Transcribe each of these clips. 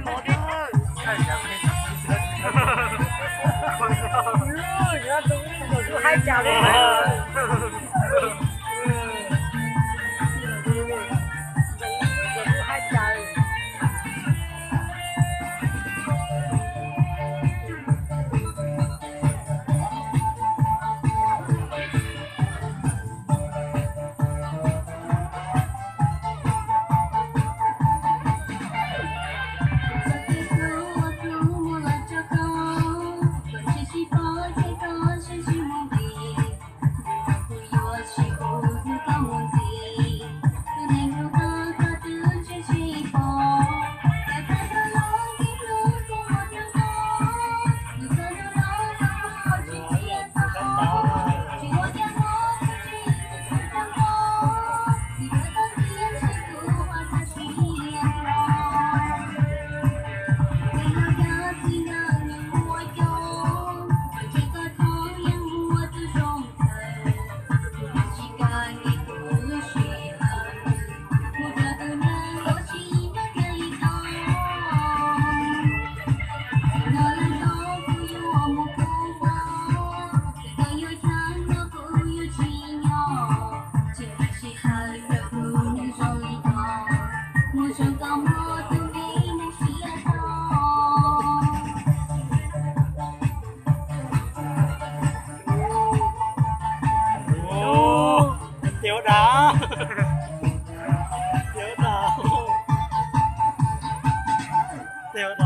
hai chào đi. Hai chào. Tiểu đá. Tiểu đá. Tiểu đá.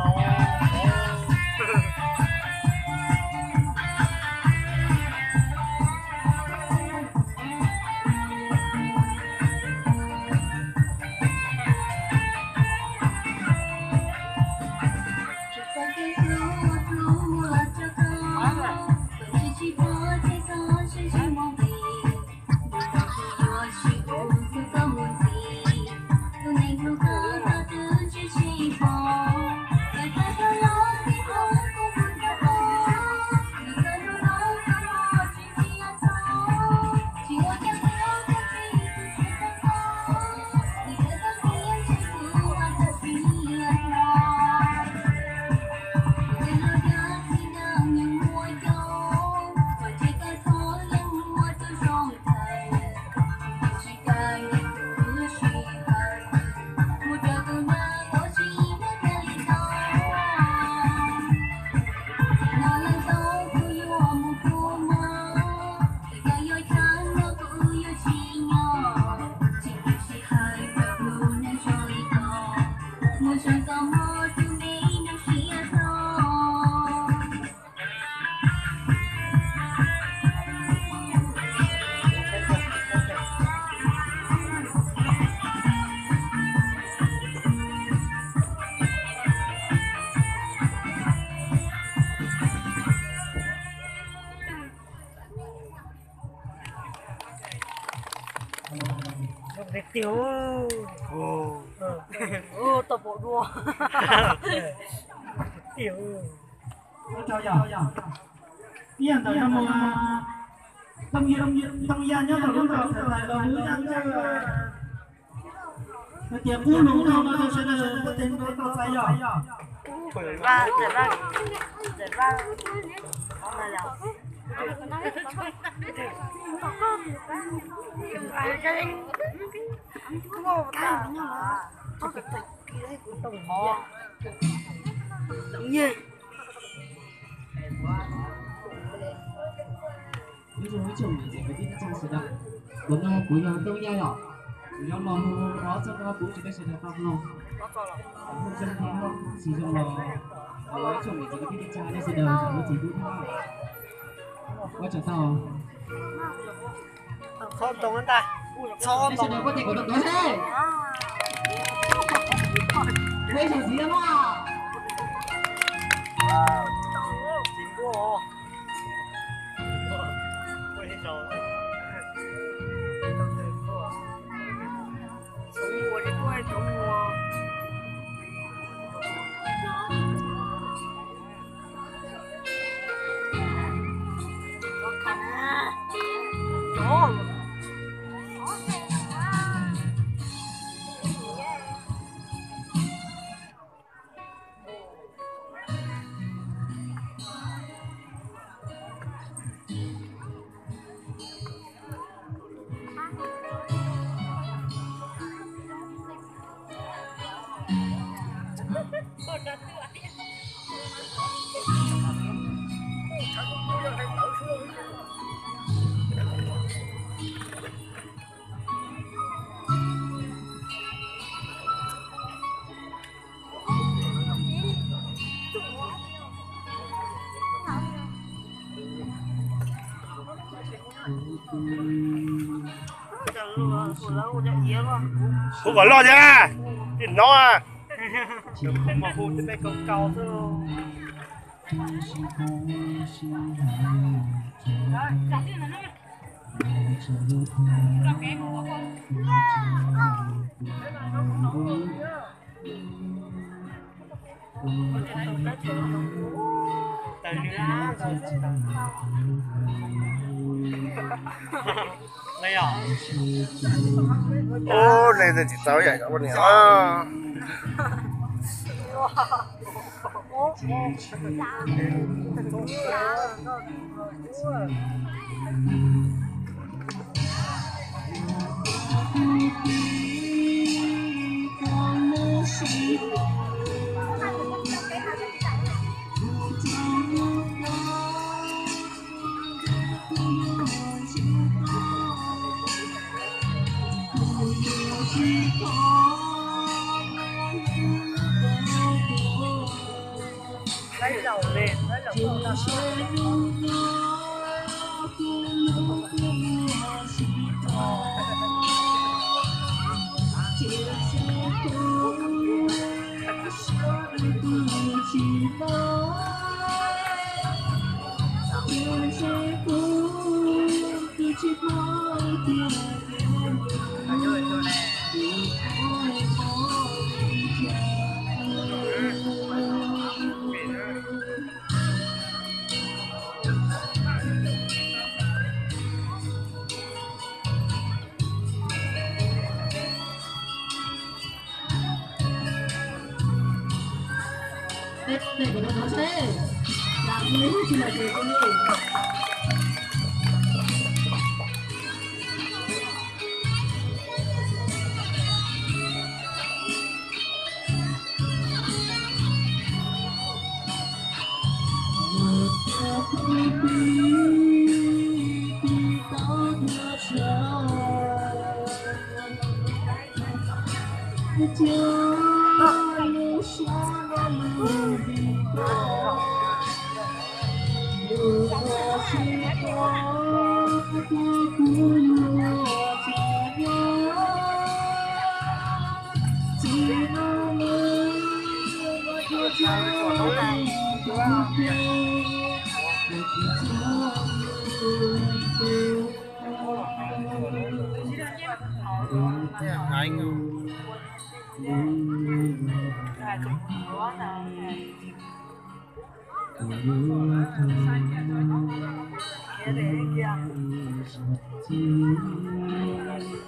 Tiểu tập bộ đua. Tiểu chào chào hiện tại là tâm gia nhớ là lúc nào phải là mũi ăn cho tiệm cũ lũ đâu mà tôi sẽ là có tiền tôi sai rồi ba hôm nay là ví dụ với chồng thì phải biết trang sử dụng cuốn cuối là tôi nhai nhỏ nếu mà có trong cuốn thì sẽ được không lâu không dân thì không sử dụng là với chồng thì cái biết trang đây sẽ đời nó chỉ đúng thôi có chẳng sao Không tổng anh ta. Sao tổng có thể có được nói thế đây là gì đó mà chính của 数了我就赢了。 Không có lo nha. Tiền nó à. Mà hôn trên đây cầu cầu thôi. Đây à? Ô, này là chỉ tao vậy các bạn nhỉ? À. Lấy dầu lên, lấy dầu lên. Để của nó thế làm như chỉ là để cái này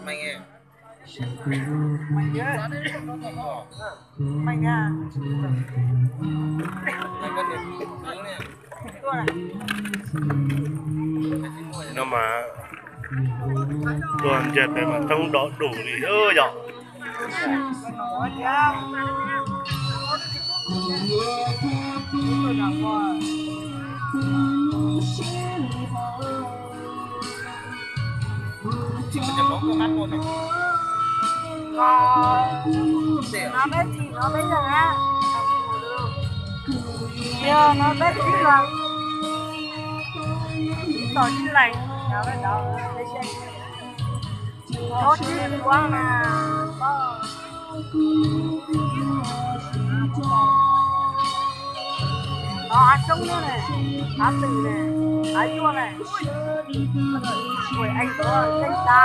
Mày nghe. Mày nhớ. Mày nha. Mày có điểm hướng nè. Nó mà đoàn dệt này mà không đỏ đủ thì ơ nhở. Chỉ có chấm bóng của mắt luôn này. Nó biết gì nó biết rồi á. Giờ nó biết gì rồi. Tỏ như này. Nó biết đó. Nó chỉ quá mà. Nó trông nữa này. Á từ này. Á chua này. Ôi anh có anh ta.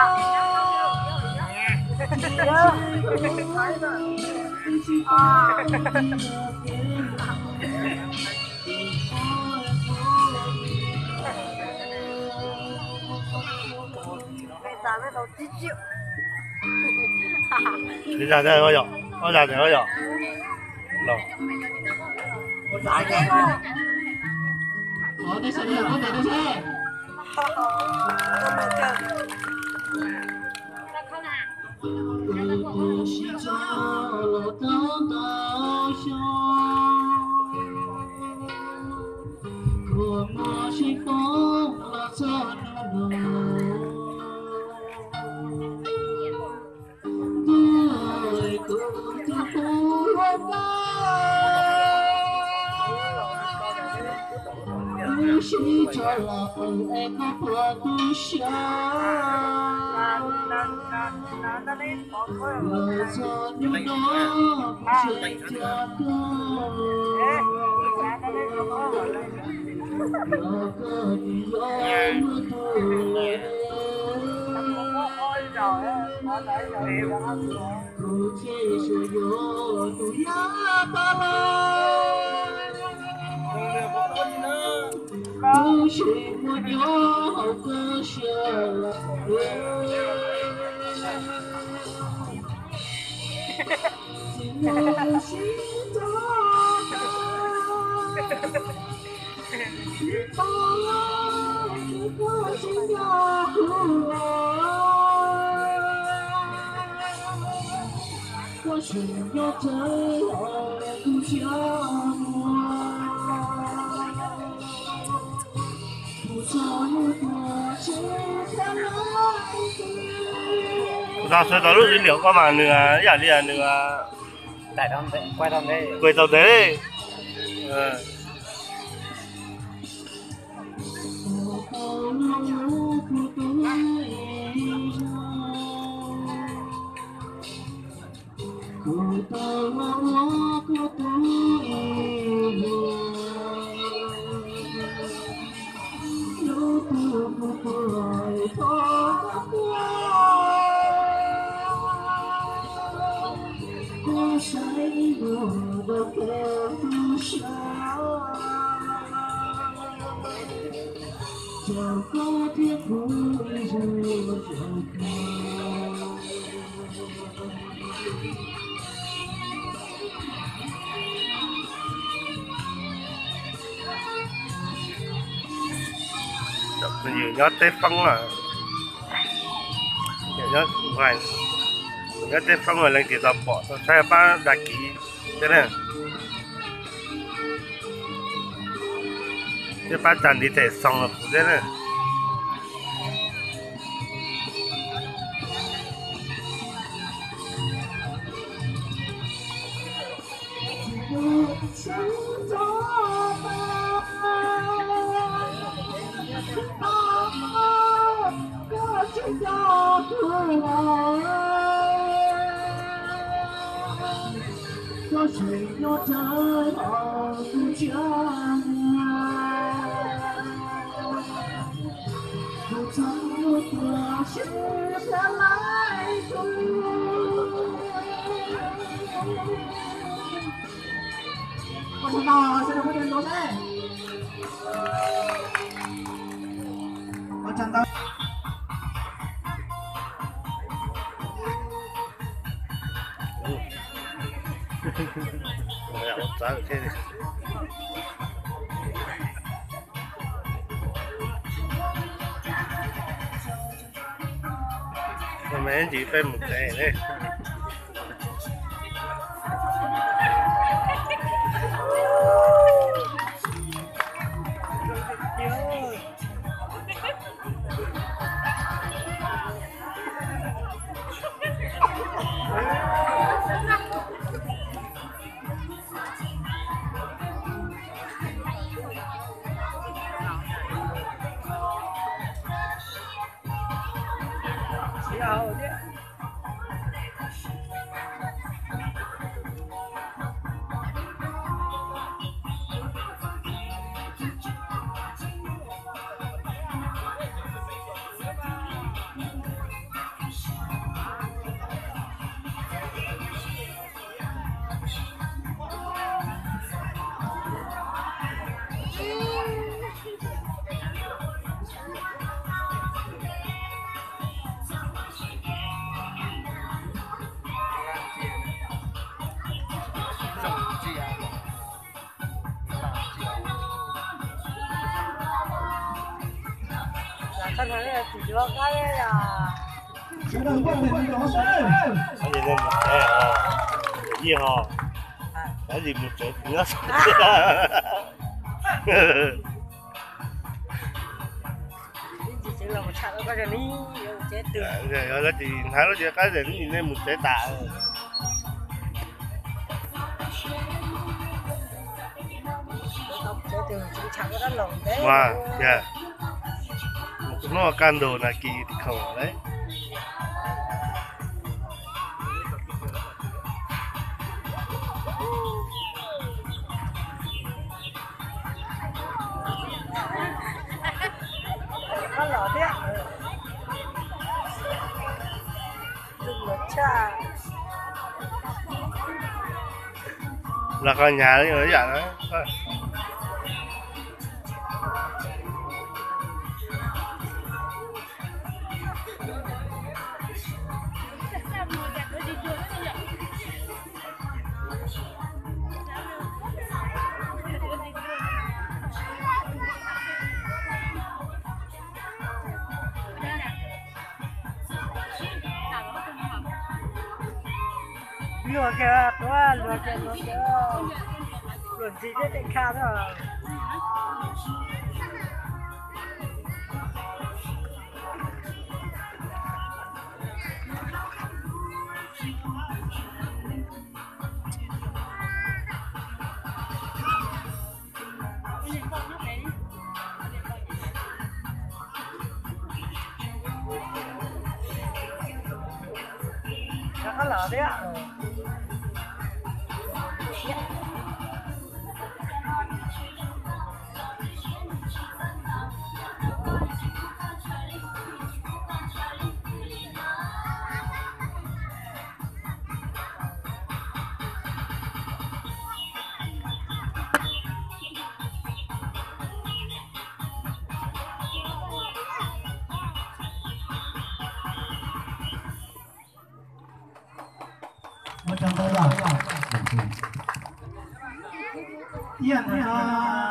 Đi ra đây coi nhở. Có ra đây coi nhở. Đâu. có cái xe đi có thể cái xe chỉ cho là em có qua tu sha vừa cho những nó chuyện cho cơ gió cơn gió mưa tuổi cô chế sự gió tuổi ba cô chế một gió hậu cơ sợ có sự nhớ tới cũng cho ra số đó lúc đi liệu qua mà nữa giả đi là nữa tại đòn đấy quay đòn đấy quay tàu đấy chẳng có tiếc vui rồi nhiều nhớ tết phong là nhớ vài nhớ tết phong rồi lần thì tập bỏ xe ba đại ký thế này cái ba chăn đi thể xong là thế này có chuyện nó tới họ cũng chẳng không chẳng một quả sẽ lại con thằng nào sẽ được có tiền đó thế con chẳng đâu ya lo sabes qué nó mấy chỉ phải một cái đấy Thân nói là chỉ cho cái là Chú đừng có thể đi đó xe cái gì nên một cái gì hả cái gì một chỗ nữa chỉ là một chặng có cái ní chết được rồi là thì thấy nó chỉ cái gì nhìn nên một cái tạ chết được chỉ chẳng có đất lồng đấy wow yeah nó can đồ là kỳ khẩu đấy Chà. Là con nhà nó như vậy đó. Lùa kìa, đúng không? Lùa kìa, lùa kìa. Lùa gì đấy định khá thôi. Nó lở đấy ạ. Một trăm tới rồi. Yên rồi.